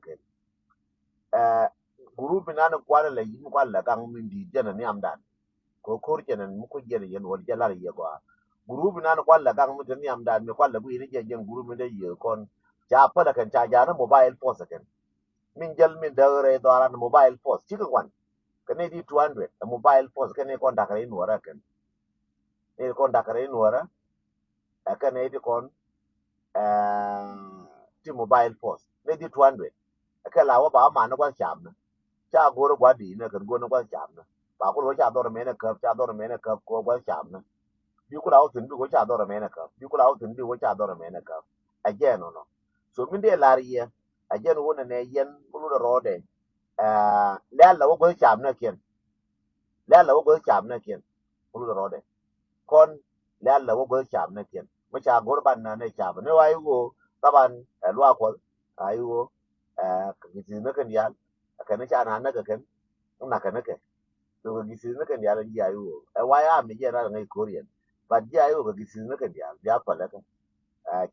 ken eh group na na kwala la yin kwala gang min di jana ni amdan ko kor kenan mu ko jere yen wal jalar ye gwa group na na kwala gang min ni amdan me kwala gu ni je jen group min de ye kon ja pa da kan ja ja na mobile phone ken min jal min da re do ara mobile phone ci ko wan kane di 200 mobile phone kane kon da kare nuara ken e kon da kare nuara kane di kon ti mobile phone ne di 200 ka la wa ba ma na kwa cham na cha go ro gwa di na kan go na kwa cham na ba ko ro cha do me na ka cha do me na ka ko kwa cham na bi ku la o tin bi ko cha do me na ka bi ku la o tin bi ko cha do me na ka again no so min de la ri again wona ne yen bulu ro de la la wo go cham na ken la la wo go cham na ken bulu ro de kon la la wo go cham na ken ma cha go ban na ne cham ne wa yu taban lwa ko ayu gisi na kan ya kan cha na na kan na kan ke to gisi na kan ya la ya yu wa ya mi ya na ngai korean ba ya yu gisi na kan ya fa la ka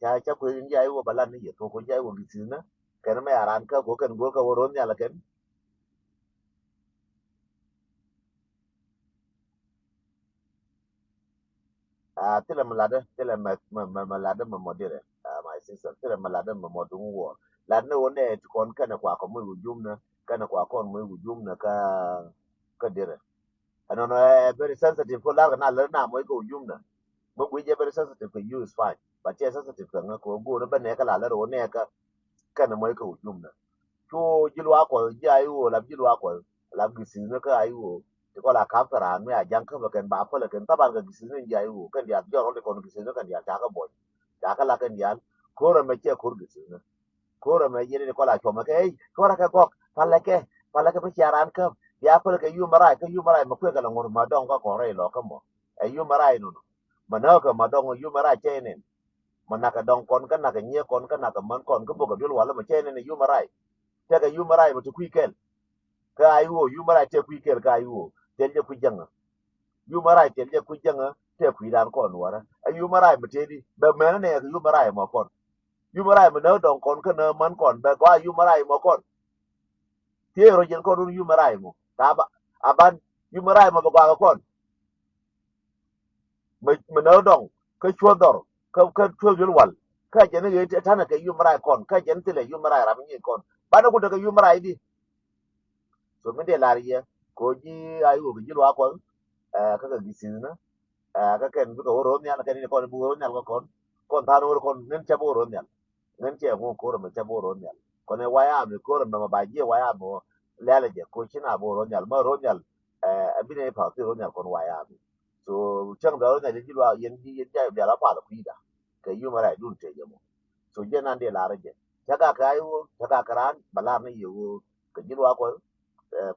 cha cha ko ya yu ba la ni to ko ya yu gisi na kan ma ya ran ka ko kan go ka woron ya la kan tila malada tila malada ma modere my sister tila malada ma modun wo la ne wone ti kon kana kwa ko mu jumna kana kwa kon mu jumna ka dire ano no very sensitive ko la na la na mo ko jumna mo gwe je very sensitive for you is fine but yeah sensitive kan ko go ro bane ka la la ro ne ka kana mo ko jumna to jilwa ko ji ayu la jilwa ko la gisi ne ka ayu ko la ka fara me a jan ka ba kan ba fa la kan ta ba ga gisi ne ji ayu kan dia jo ro ko gisi ne kan dia ta ka boy ta ka la kan dia ko ro me che ko gisi ne ko ro me ye ne ko la ko ma ke ko ra ka gok pa la ke pa charan ka ya fa ka yu mara ma ko ka la ngor ma dong ka ko re lo ka mo e yu mara no ma na ka ma dong yu mara che ne ma na ka dong kon ka na ka nye kon ka na ka man kon ka bo ka bil wala ma che ne yu mara te ka yu mara ma tu ku ken ka ayu yu mara te ku ken ka ayu te je ku janga yu mara te je ku janga te ku dan kon wara ayu mara ma te di be me ne yu mara ma kon yu mara ma na dong kon ka na man kon be ko yu mara ma kon te ro jen kon yu mara mo ta ba aban yu mara ma ba ka kon ma na dong ka chua dor ka chua bil wal ka je ne ta na ka yu mara kon ka je ne te le yu mara ra mi kon ba na ku da ka yu mara di so mi de la ri ko ji ayu bi lo ko ka ga gisi na ka ken bu ko ro nya la ken ko bu ro nya ko kon ta ro kon nen cha bo ro nya nen che mo ko ro cha bo ro nya ko ne wa ya mi ko ro ma ba ji wa ya mo la la je ko chi na bo ro nya ma ro nya bi ne pa ti ro nya kon wa ya mi so chang da ro nya ji lo yen ji yen ja bi la pa la ku da ka yu ma ra dun te je mo so je nan de la ra je ta ka yu ta ka karan bala ne yu ka ji lo ko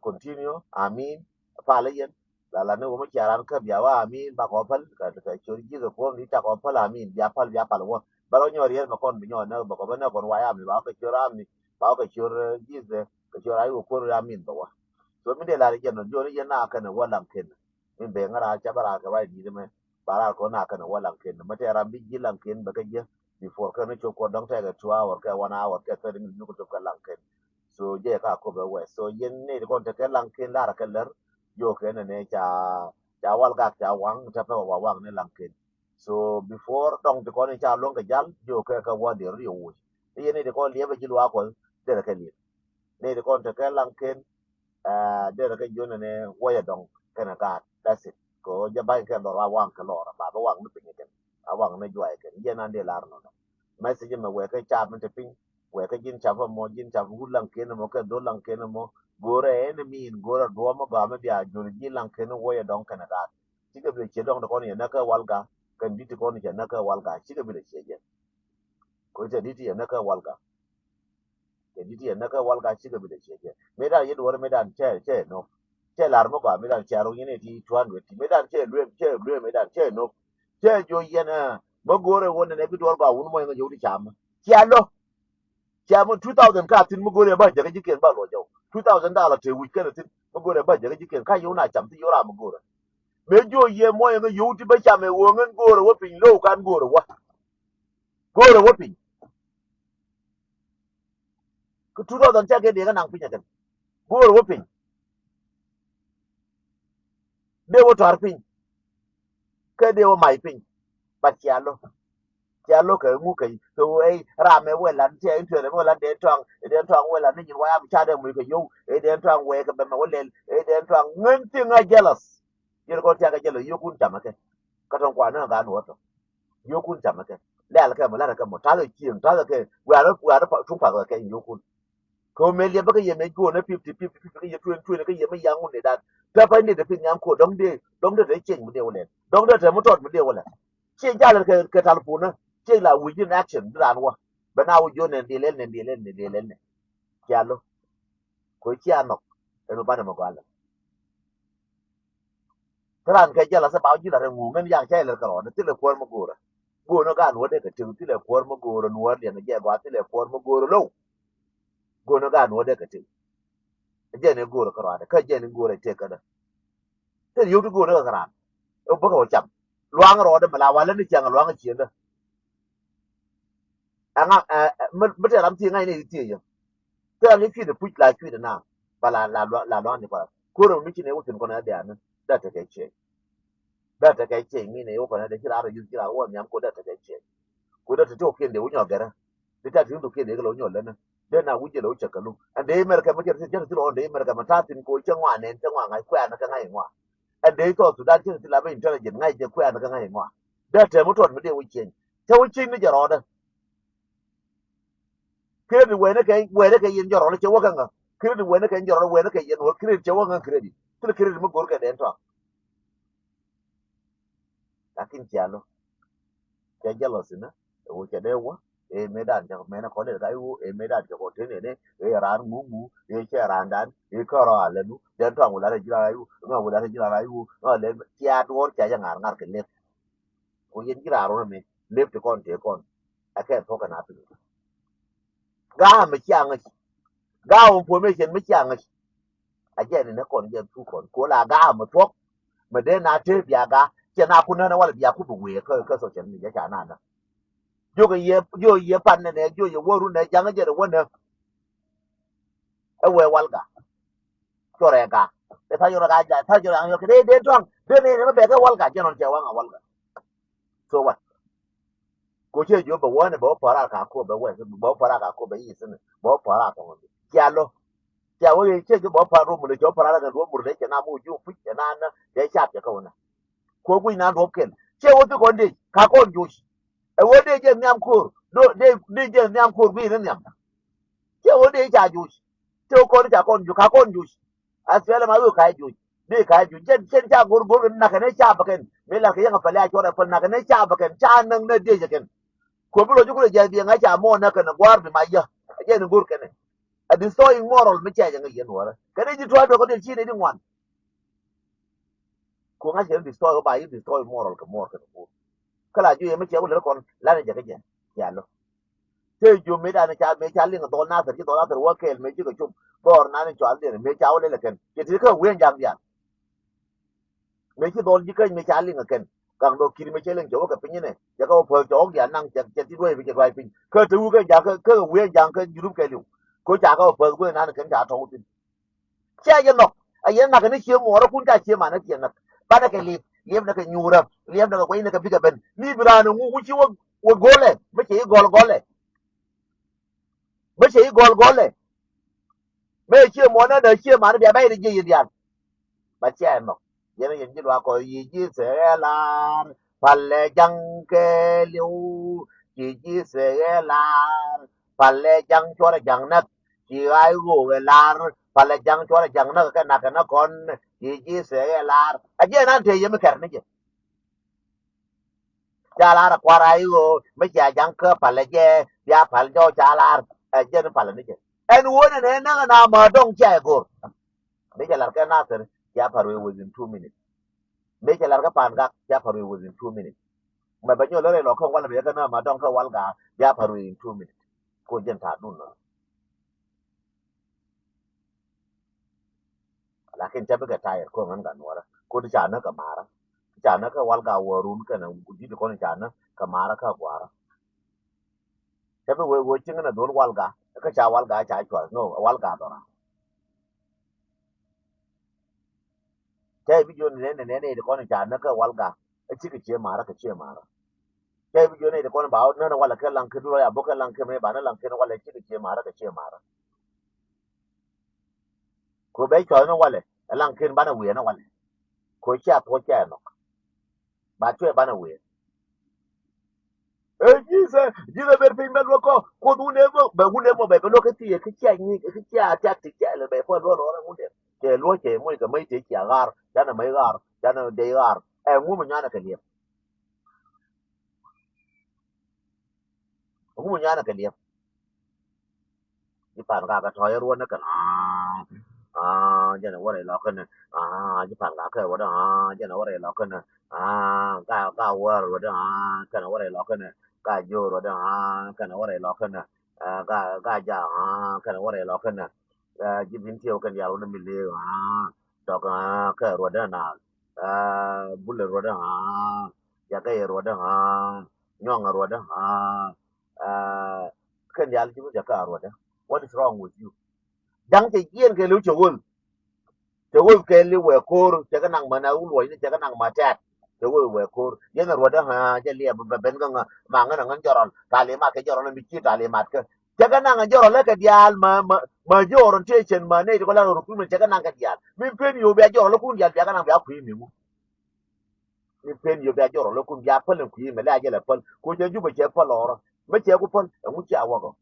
continue amin pala yen la ne wo charan ka bia wa amin ba ko pal ka chori ji ko ni ta ko pal amin bia pal wo ba ro nyori ma kon bi nyona ba ko na kon wa ya mi ba ka chora mi ba ka chor ji ka chora ai ko ro amin ba wa so mi de la ri no jori yen na ka ne wa lam ken min be ngara cha bara ka ba di me bara ko na ka ne wa lam ken ma te ram bi ji lam ken ba ka je before ka ne ko dong ta ga 2 hour ka 1 hour ka 30 minutes ko to ka lam ken so je ka ko be we so yen ne ko te ke lang ken la ka ler yo ke ne cha wal ga cha wang cha pe wa wang ne lang ken so before tong te ko ne cha long ka jal yo ke ka wa de ri wo yen ne ko le be ji wa ko de ka ni ne ko te ke lang ken de ka jo ne wo ya dong ke na ka that's it ko ja ba ke do wa wang ka lo ba ba wang ne pe ni ken a wang ne jo ai ken yen an de lar no message me we ka cha me te ping we ka jin cha mo jin cha hu lang ken mo ka do lang ken mo gore en min gore do mo ga me dia jur jin lang ken wo ya dong kana da ti ka be che dong ko ni na ka wal ga kan di ti ko ni na ka wal ga ti ka be che je ko te di ti na ka wal ga te di ti na ka wal ga ti ka be che je me da ye do me da che no che lar mo ga me da cha ro ni ti tuan we ti me da che me da che no che jo ye na mo gore wo ne bi do ga un mo nga yo di cha ma cha lo chairman 2000 ka tin mu gore ba jaga jiken ba lo jaw 2000 dollar te weekend tin mu gore ba jaga jiken ka yo na cham ti yo ra mu gore me jo ye mo ye yo ti ba cham e wo ngen gore wo pin lo kan gore wo pin ku tu do don cha ke de ga nang pinya kan go wo pin de wo tar pin ke de wo mai pin ba cha lo ke ngu ke to e ra me we lan che en tere mo lan de tong we lan ni wa am cha de mu ke yo e de tong we ke be me we len e de tong ngen ti nga jealous yer ko cha ga jealous yo kun cha ma ke ka tong kwa na ga no to yo kun cha ma ke le ala ke mo la ke mo ta lo chi ta lo ke wa ra tu pa ke yo kun ko me le ba ke ye me go na 50 ke ye 20 ke ye me yang un de dan ta pa ni de pin yang ko dong de chen mu de wo len dong de mo tot mu de wo len chen ja le ke tal pu na chen la wi in action dan wa ba na wo jo ne de len ne ya lo ko chi ano e no ba na mo ga la tran ke ja la sa ba ji la ngu men yang che le ka ro ne ti le ko mo go ra go no ga no de ke ti le ko mo go ro no de ne je ba ti le ko mo go ro lo go no ga no de ke ti je ne go ro ka ra ka je ne go re te ka da te yu tu go ro ka ra o ba ko cham luang ro de ma la wa le ni chang luang chi de anga me te ram ti ngai ni ti yo te ni fi de pu la fi de na ba la lo ni ba ko ro mi chi ne wo tin ko na de an da te ke che da te ke che mi ne wo ko na de chi la ro yu chi la wo nyam ko da te ke che ko da te to ke de wo nyo ga ra de ta tin to ke de lo nyo le na de na wu je lo che ka lu an de mer ka ma che che ti lo de mer ka ma ta tin ko che ngwa ne che ngwa ngai kwa na ka ngai ngwa an de to su da che ti la ba intelligent ngai je kwa na ka ngai ngwa da te mo to mi de wo che te wo chi ni je ro da kredi wene ke yin joro che wakanga kredi wene ke joro wene ke yin kredi che wakanga kredi til kredi mo gor ke den to lakin tiano ke jalo sina o che de wa e medan ja me na ko le ga yu e medan ja ko te ne e ran mu e che ran dan e ko ra le nu den to ngula re jira yu ngo ngula re jira yu ngo le tia do cha ja ngar ke le o yin jira ro me le te kon a ke to kana pi ga me chiang ga o po me chen me chiang a je ne kon je tu kon ko la ga mo tok me de na te bia ga che na ku na wala bia ku bu we ka so chen ni ja cha na na yo ye pan ne yo ye wo ru ne ja ga je wo ne e we wal ga to re ga de ta yo ga ja ta yo ga yo ke de tong de ne me be ga wal ga je non che wa ga wal ga so wa ko che yo ba wo ne ba pa ra ka ko ba we ba pa ra ka ko ba yi sin ba pa ra ko ja lo ja wo ye che ba pa ru mu le jo pa ra ga ru mu le che na mu ju fu che na na de cha che ko na ko ku na do ken che wo to ko de ka ko ju e wo de je nyam kur do de je nyam kur bi ne nyam che wo de cha ju che ko de cha ko ju ka ko ju asele ma lu ka ju de ka ju chen cha gur na ka ne cha ba ken me la ke yang pa la cho ra pa na ka ne cha ba ken cha nang ne de je ken ko bu lo ju ko je bi nga cha mo na ka na gwar bi ma ya je ne gur ken a destroying moral me cha je nga yen wala ka ne ji to do ko de chi ne ni wan ko nga je destroy ba yi destroy moral ka mo ka ko kala ju ye me che ko le kon la ne je ke je ya lo te ju me da ne cha me cha ling do na sa ji do na sa wo ke me ji ko chum bor na ne cha de me cha wo le ken ke ti ka wen jang ya me ji do ji ka me cha ling ken kang do kiri me che ling jo ka pin ne ya ko pho jo ya nang che che ti we bi che vai pin ka tu ka ja ka wen jang ka ju ke lu ko cha ka pho we na ne ken cha to tin cha ye no a ye na ka ne che mo ro kun ka che ma na ti na ba na ke li na ka nyu ra li na ka ko ne ka bi ka ben ni bra no ngu chi wo gole me che gole me che gole me che mo na de che ma na bia bai de ji ya ba che no ye ne yin ji wa ko yi ji se la palle jang ke liu ji se la palle jang cho ra jang na ji ai go we la palle jang cho ra jang ka na kon ji se la a je na te ye me kar ne je cha la ra kwa ra yo me cha jang ka palle je ya pal jo cha la a je ne palle ne je en wo ne na ma dong cha go me ja la ka na ter ya paru within 2 minutes me ke lar ga pan ga ya paru within 2 minutes ma ba nyo lore lo ko wala be ka na ma don ka wal ga ya paru in 2 minutes ko jen ta dun no lakin ta buga tayar ko man ga nora ko ta na ka mara ta na ka wal ga warun ka na guji ko ta na ka mara ka gwara ta be wo cin na don wal ga ka cha wal ga cha chwa no wal ga dora kai bi jo ne de ko cha na ka wal ga chi ke che mara ka che mara kai bi jo ne de ko ba na wala ka lang ke do ya bo ka lang ke me ba na lang ke wala chi ke che mara ka che mara ko be cho no wala lang ke ba na we na wala ko cha to cha no ba chwe ba na we jize ber piny medwo ko dune be hunde mo be lo ke tie ke cha ni ke cha ta ti cha le be ko lo lo hunde ke lo che mo ke mai te cha gar cha na mai gar cha na de gar ngu mo nyana ke liep ngu mo nyana ke liep ji pan ga to ro na ka ja na wo re lo ke na ji pan ga ke wo da ja na wo re lo ke na ga wo ro da ka na wo re lo ke na ga jo ro da ka na wo re lo ke na ga ja ka na wo re lo ke na jibin tiyo kan yaro na mille dok ka roda na bulle roda ya ga roda nyong roda kan yalo jibu ja ka roda what is wrong with you dang te yen ke lu chugul ke li we kor te ka nang mana u loy ni te ka nang ma tat chugul we kor yen roda ja li ba ben ga ma nga ngan joron tali ma ke joron mi chi tali ma ke jaga nanga joro le ka dial ma joro te chen ma ne ko la ro ku me jaga nanga dial min pen yo be joro lo kun dial jaga nanga ba ku mi mu min pen yo be joro lo kun ya pol ku me la je la pol ko je ju be che pol oro me che ku pol e mu cha wa go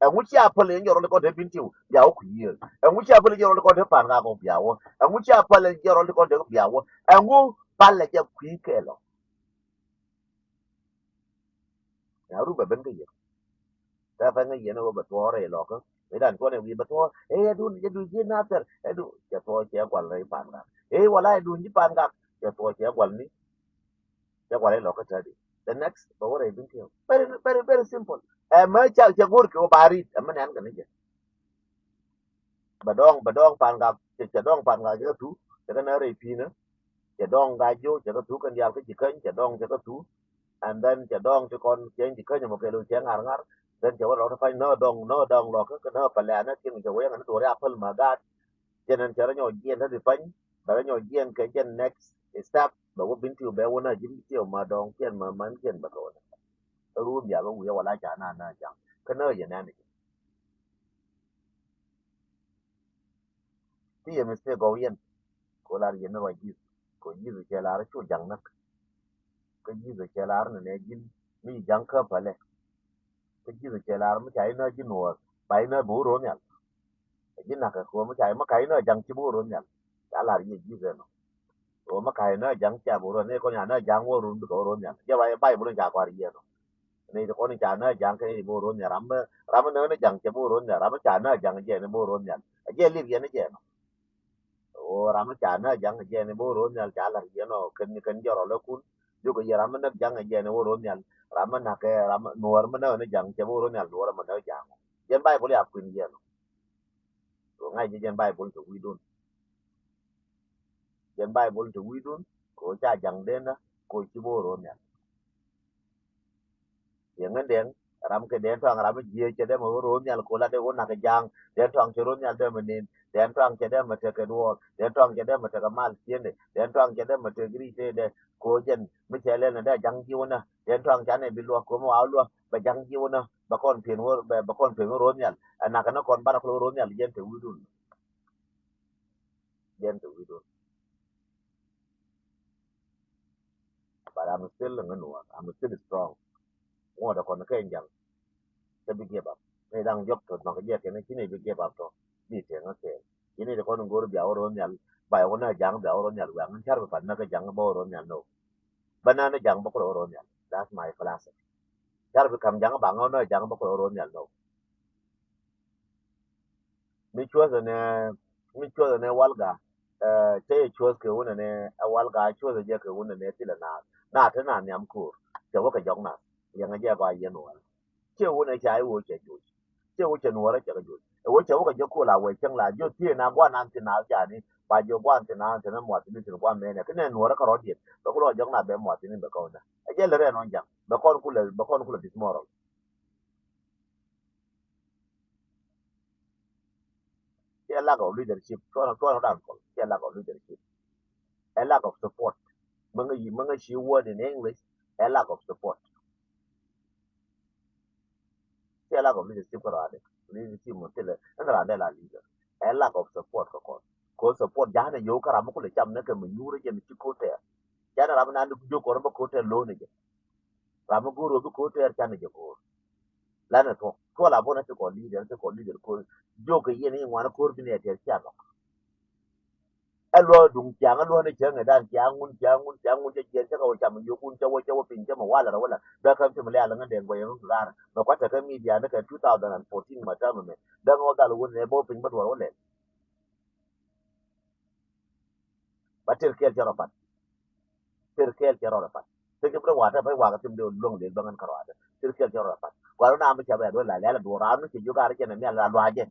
e mu cha pol e joro ko de bin tiu ya ku yi e mu cha pol joro ko de pan ga go bia wo e mu cha pol joro ko de bia wo e mu pal le je ku ke lo ya ru be ben ga ta fa nga yeno ba to re lo ko e dan ko ne wi ba to e du je du je na ter e du je to che kwal re pan ga e wala du ji pan ga je to che kwal ni che kwal lo ko ta di the next ba wore bin ke very simple e ma cha che gur ko bari e ma nan ga ne je ba dong pan ga che dong pan ga je tu che na re pi na che dong ga jo che tu kan ya ke ji kan che dong che tu and then che dong che kon chen ji kan mo ke lu che ngar ngar then che wa lo fa no dong lo ka no pa la na kin che we na to ya pal ma ga che nan che ra nyo yen na di pan ba nyo yen ke chen next step ba wo bin tu be wo na jin ti ma dong chen ma man chen ba ko ru ya lo wi wa la cha na cha ka no ye na ni ti ye mi se go yen ko la yen no ji ko ji che la ra chu jang na ka ji che la na ne jin mi jang ka pa le ka ji che la ma cha na ji no bai na bu ro nya ji na ka ko ma cha ma kai na jang chi bu ro nya cha la ji ji no o ma kai na jang cha bu ro ne ko nya na jang wo ru ko ro nya ya bai bai bu cha kwa ri no ne ko ni cha na jang ke bu ro nya ram na na jang cha bu ro nya ram cha na jang je ne bu ro nya je li ye ne je no o ram cha na jang je ne bu ro nya cha la ye no ken jo ro lo kun ju ko ye ram na jang je ne bu ro nya ram na ke ram nuor ma na ne jang cha bu ro nya nuor ma na jang yen bai bu ya kun ye no ko ngai je yen bai bu to wi dun yen bai bu to wi dun ko cha jang den na ko chi bu ro nya yang ngeden ram ke den tang ram je che de mo ro nyal ko la de wona ke jang den tang che ro nyal de menin den tang che de ma te ke do den tang che de ma te ka mal tien de den tang che de ma te gri te de ko jen mi che le na da jang ji wona den tang cha ne bi lo ko mo aw lo ba jang ji wona ba kon pin wo ba kon pin ro nyal na ka na kon ba ko ro nyal jen te widun jen te widun but I'm still ngano I'm still strong mo da kon ke jang te bi ge ba ne dang jok to no ke je ke ne chi ne bi ge ba to bi te ngake ini de kon gor biao ron nyal bai wona jang biao ron nyal wang char ba na ka jang bo ron nyal no banana jang bo ko ron nyal that's my philosophy char ba kam jang ba no jang bo ko ron nyal no mi chua ne mi chua ne walga te chua ke wona ne walga chua je ke wona ne tila na ta na nyam ku je wo ka jong na yang je ba ye no che wona chai wo che ju che wo che no ra che ju wo che wo ga ko la we chen la jo tie na gwa nan tin na ja ni ba jo gwa tin na tin mo tin tin gwa me ne kene no ra ka ro die ba ko lo jong na be mo tin be ko na e je le re no jang ba kon ku le dismoral che lack of leadership to dan ko che lack of leadership a lack of support mga shi word in english a lack of support che lack of leadership ko ra de leadership mo tele na ra de la leader a lack of support ko support ja ne yo kara mo ko le cham ne ke mo yure je mi ko te ja na ra na du jo ko ro ko te lo ne je ra mo guru ko te er chan je ko la na to la bona to ko leader ko jo ke ye ni wa na ko bi ne te cha alo dung chang alo ne chang dan chang je je ka o cham yu kun chawo pin chama wala wala da kam chama la nga den go yung rar no kwata ka media ne ka 2014 mata me da ngo dal won ne bo pin ba do wala batir kel jara pat tir kel jara pat te ke bro wata ba wa ka tim de long de bangan karwa da tir kel jara pat kwa na am cha ba do la la do ra no ke ju gar ke ne me la lo aje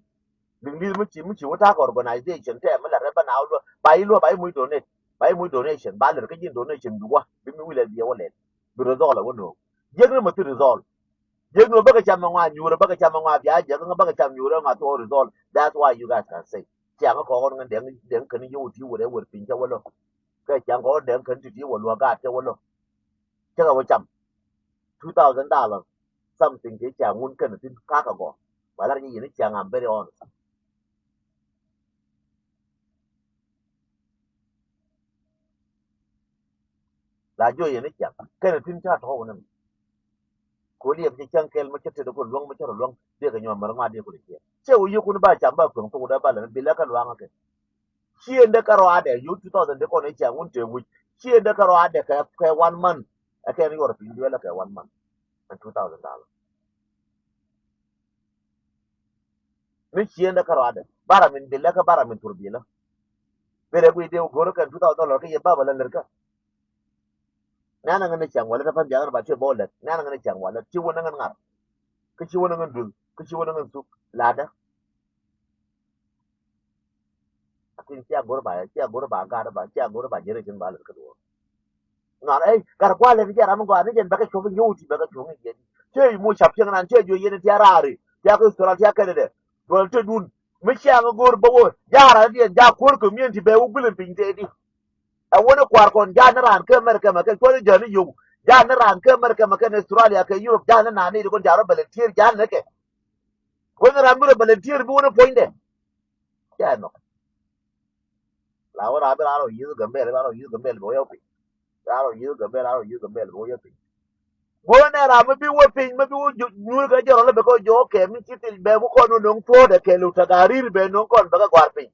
đừng đi mới chỉ wata organization te mala reba na lo bai mu donation ba le ka yin donation duwa bi mi wile biya wala bi result la wono je no mati result je no baka chama ngwa nyura baka chama ngwa biya je no baka chama nyura nga to result that's why you guys can say chang ko ngan den kan yu ti wure wur pin cha wala ka chang ko den kan ti wala ga cha wala cha ga cham $2000 something ke chang un kan tin ka ka go wala ni ni chang am very honest la jo ye ni chang kan tin cha to wona ko liye bi chan kel ma chete ko long ma charo long de ga nyoma ma de ko de che u yu kun ba cham ba kun to da ba la bi la ka lo ngake chi ende ka ro ade yu 2000 de ko ne cha un te wu chi ende ka ro ade ka 1 month ake ni yor pin la ka 1 month and $2000 ni chi ende ka ro ade bara min bi la ka bara min tur bi la bere ku de ko ro ka $2000 ke ye ba ba la ler na na ngane chang wala ta fan jangar ba che bo le na na ngane chang wala chi wona ngan ngar ke chi wona ngan dul ke chi wona ngan su la akin cia gor ba gar ba cia gor ba jere jin ba le ko na ai gar kwa le cia ram gwa ne jen ba ka chofu yu ti ba ka chofu ye che mu chap chen nan che jo ye ne tia rari tia ko sura tia ka de do te dun mi cia ga gor ba wo ja ra di ja kor ko mien ti be wo gulen pin te di a wona kwar kon ja na ran ke mer ke ma ke ko je ni yu ja na ran ke mer ke ma ke Australia ke Europe ja na ni ko ja ro volunteer ja na ke wona ran bu volunteer bu wona poinde ja no la ora ba ro yu gambe ba ro yu gambe bo yo aro yu ga bel aro yu ga bel bo yopi bona ra ma bi wo pin ma bi wo nyur ga joro le be ko jo ke mi ti be bu ko no non to de ke lu ta garir be non kon ba ga gwar pin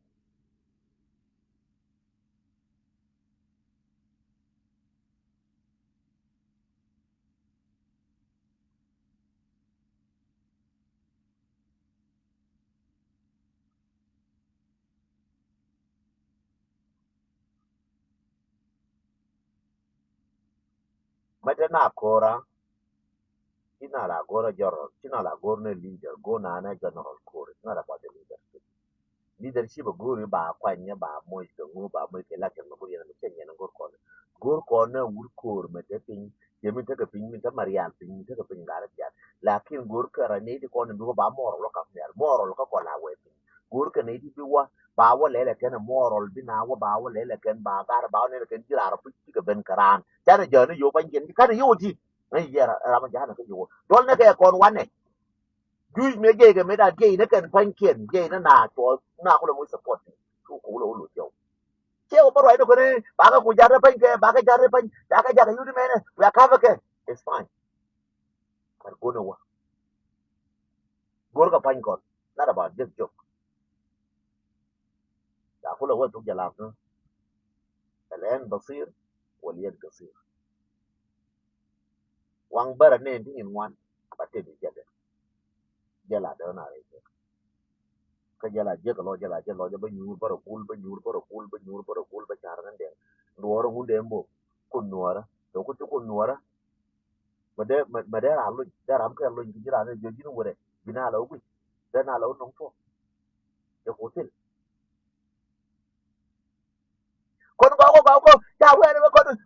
mata na kora ina la gora joro ina la gorne leader go na na general kore ina la ba de leadership guru ba kwanya ba mo ko ngu ba mo ke la ke no guri na ke nyana gor ko na wur kor me te pin ye mi te ke pin mi te marial pin te ke pin gara ya lakin gor ka ra ne ko ne du ba mo ro ka ne mo ro ko la we pin gor ka ne di bi wa ba wa le ke na mo ro bi na wa ba wa le ke ba gar ba ne ke jira ro pi ke ben karan ta ne je ne yo ban jen ka ne yo ji ai ya ra ma ja na ke yo dol ne ke kon wan ne du me ge ke me da ge ne ke pan kien ge na to na ko lo mo support ku ko lo lo yo che o paro ko ne ba ka ku jare pan ke ba ka jare pan da ka jare yudi mene ya ka ke it's fine but go no go ka pan ko not about this joke da ko lo wa tu jala no الان بصير واليد قصير wang bara ne tin in wan ba te bi jade jala da na re ka jala je ka lo jala je lo je ba nyur bara kul ba nyur bara kul ba nyur bara kul ba char nan de nuoro hunde mbo kun nuora to ko kun nuora ma de ra lu da ram ka lu ji ra ne je jinu wore bina lo gu da na lo nong to e hotel kon ko ta we ne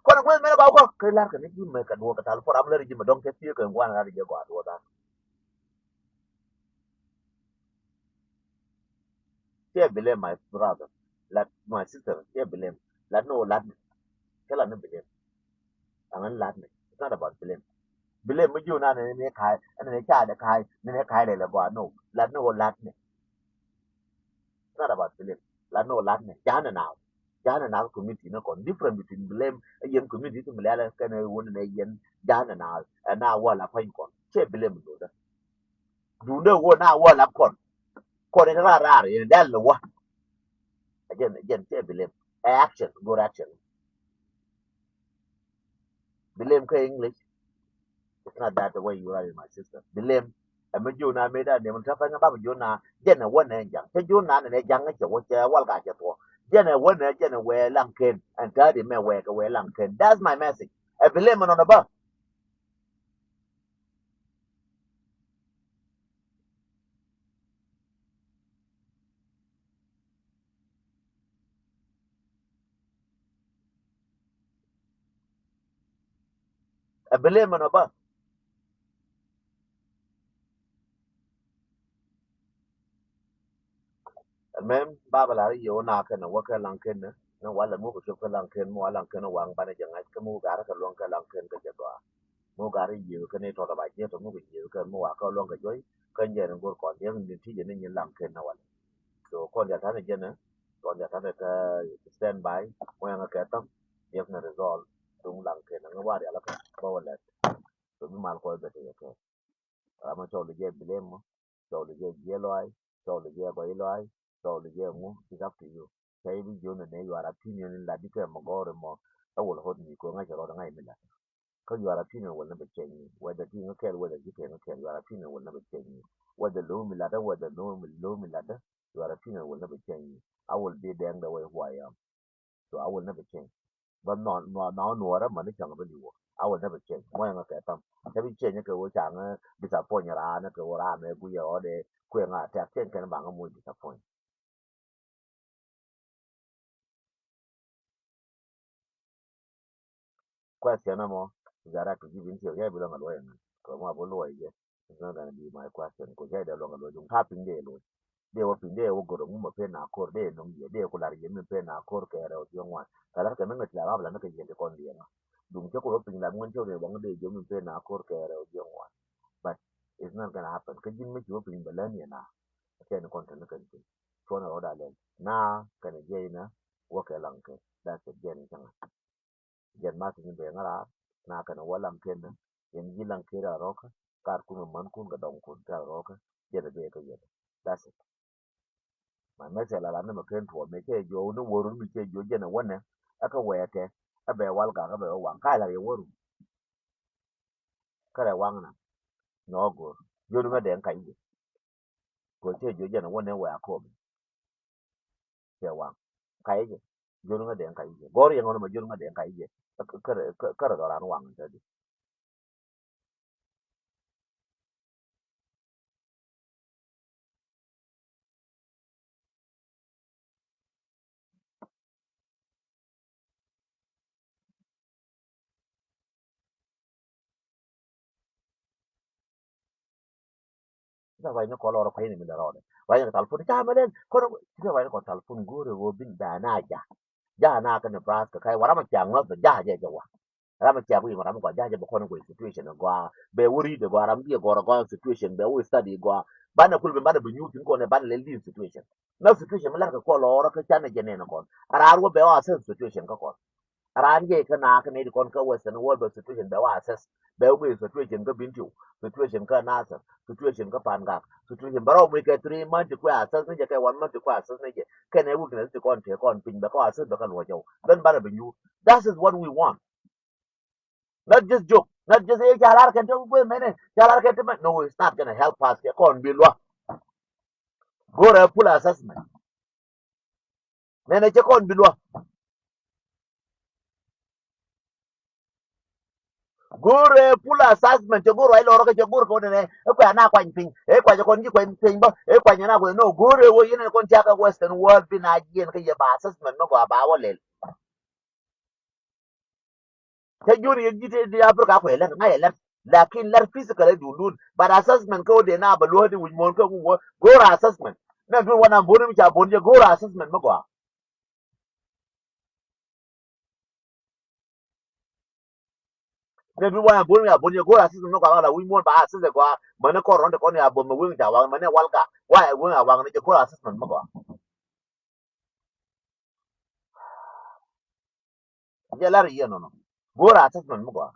kon we me ko ke lar ka ne ji me ka do ka tal for am le ji me dong ke ti ke ngwan ga je ko do da te bele my brother let my sister te bele let no let ke la ne bele an let ne it's not about blame blame me ju na ne kai ne cha de kai ne kai le go no let no let ne it's not about blame let no let ne jana na community no kon different between blame a yen community to mala ka ne won ne yen jana na wala fa kon che blame do da du ne wo na wala kon ne ra ye dal wa again che blame action good action blame ka english it's not that the way you are my sister blame a me jo na me da ne mun ta fa ba jo na jana won ne jang che jo na ne jang che wo che wal ga che to jana won ne jana we lang ken and daddy me we ka we lang ken that's my message a blame on the bus a blame on the bus mem baba la yo na ka na waka lan ken na wala mo ko ka lan ken mo lan ken wang bana janga ka mo gara ka lon ka lan ken ka je do mo gara yi ka ne to da ba je to mo ko yi ka mo wa ka lon ka joy ka je na gor ko je ni ti je ni lan ken na wala so ko ja ta ne je na ko ja ta ne ka stand by mo yang ka tam ye na resolve dung lan ken na wa ya la ka ba wala so mi mal ko be te ka ama to le je bilem mo to le je je loy to le je ko loy to le je mu is up to you sai bi jo ne you are opinion la dike mo gore mo ta wol hot ni ko nga jaro nga imila ko you are opinion will never change whether you no care whether you can care your opinion will never change whether low mi lada whether low mi lada your opinion will never change I will be there the way who I am so I will never change but no ra mà nó chẳng có điều I will never change mo yang ka tam ta bi change ke wo chang disappoint ra na ke wo ra me bu yo de kwe nga ta chen ke ba nga mu disappoint question mo gara to give into ya bi lo ngalo yan ko ma bo lo ye it's not going to be my question ko ya de lo ngalo jung ta pin de wo pin de wo goro mu pe na kor de no ye de ko la ye me pe na kor ke ra o yo ngwan kala ke ngi la ba la ke ye de kon de na dung che ko pin la mun che de bang de yo me pe na kor ke ra o yo ngwan but it's not going to happen ke jin me jo pin ba la ni na ke no kon ta kan tin so na oda le na kan je na wo ke lang ke that's it jen chang jen ma tin be ngara na kan wo lang ke na yen ji lang ke ra ro ka kar ku man kun ga dong kun ta ro ka je de be ke ye that's it ma me se la la ne ma ken to me ke jo no wo ru mi ke jo je na wo ne aka we te abe wal ga ga be wa ka la ye wo ru ka la wang na no go yo nu ga den ka yi ko che jo je na wo ne wa ko ke wang ka yi yo nu ga den ka yi go ri ngo ma yo nu ga den ka yi ka ra ran wang ta di da vai no ko lo ko ni mi da ro vai no tal fu ta ma den ko da vai no ko tal fu go re go bin da na ja na ka ne bras ka kai wa ra ma chang no ja je je wa rama chabu yi rama kwa jaje ba kono ko situation gwa be wuri de gwa ram bi gwa gwa situation be we study gwa bana kulbe bana be nyutin ko ne bana le lead situation na situation mala ka ko lo ka chana jene na kon ara wo be wa assess situation ka kon ara nge ka na ka ne kon ka western world be situation be wa assess be we situation ka bintu situation ka nasa situation ka panga situation baro we ka 3 months ko assess ne ka 1 month ko assess ne ka ne weakness ko kon te kon pin be ko assess be ka lo jaw then bana be nyu that is what we want. Not just joke. Not just hey, jalar kente gue mene, jalar kente man. No, it's not gonna help us. Ya kon bilwa. Go ra full assessment. Mene che kon bilwa. gore full assessment gore ai loro ke gore ko ne e kwa na kwa pin e kwa ko nji kwa pin bo e kwa na ko no gore wo yin ko ntia ka western world bi na yen ke ye ba assessment no ko ba wole te juri yin jite di afrika ko ele na ele lakin lar physical dundun but assessment ko de na ba lo di won ko gore assessment na du wana bonu mi cha bonje gore assessment mo ko ne du wana bonu ya bonje gore assessment mo ko la wi mo ba assess ko mane ko ronde ko ne abon mo wi ta wa mane walka wa wi wa ne gore assessment mo ko je lar yi no no gore assessment mo ko